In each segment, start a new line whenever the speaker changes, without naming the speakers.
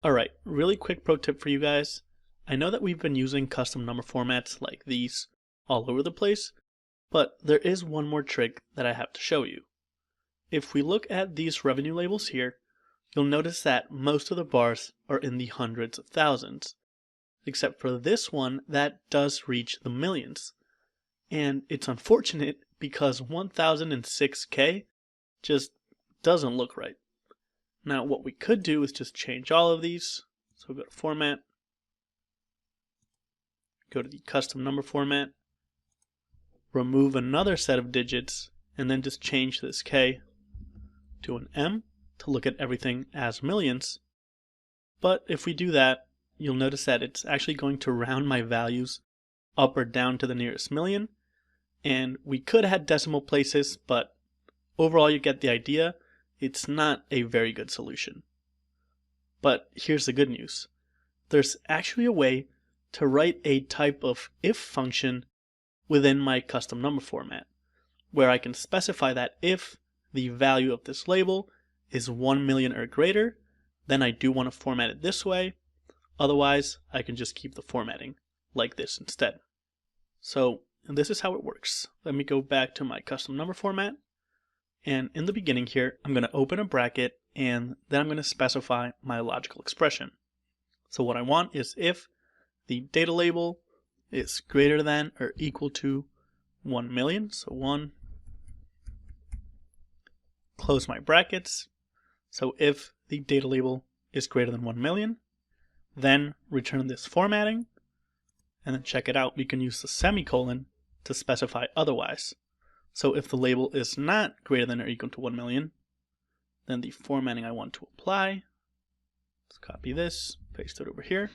Alright, really quick pro tip for you guys. I know that we've been using custom number formats like these all over the place, but there is one more trick that I have to show you. If we look at these revenue labels here, you'll notice that most of the bars are in the hundreds of thousands, except for this one that does reach the millions. And it's unfortunate because 1006K just doesn't look right. Now what we could do is just change all of these. So go to Format, go to the custom number format, remove another set of digits, and then just change this K to an M to look at everything as millions. But if we do that, you'll notice that it's actually going to round my values up or down to the nearest million. And we could have had decimal places, but overall you get the idea. It's not a very good solution. But here's the good news. There's actually a way to write a type of if function within my custom number format, where I can specify that if the value of this label is 1 million or greater, then I do want to format it this way. Otherwise, I can just keep the formatting like this instead. So this is how it works. Let me go back to my custom number format. And in the beginning here, I'm going to open a bracket and then I'm going to specify my logical expression. So what I want is if the data label is greater than or equal to 1 million, so 1, close my brackets. So if the data label is greater than 1 million, then return this formatting, and then check it out, we can use the semicolon to specify otherwise. So if the label is not greater than or equal to 1 million, then the formatting I want to apply, let's copy this, paste it over here,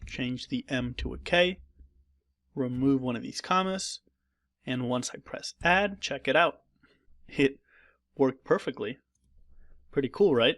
change the M to a K, remove one of these commas, and once I press add, check it out. It worked perfectly. Pretty cool, right?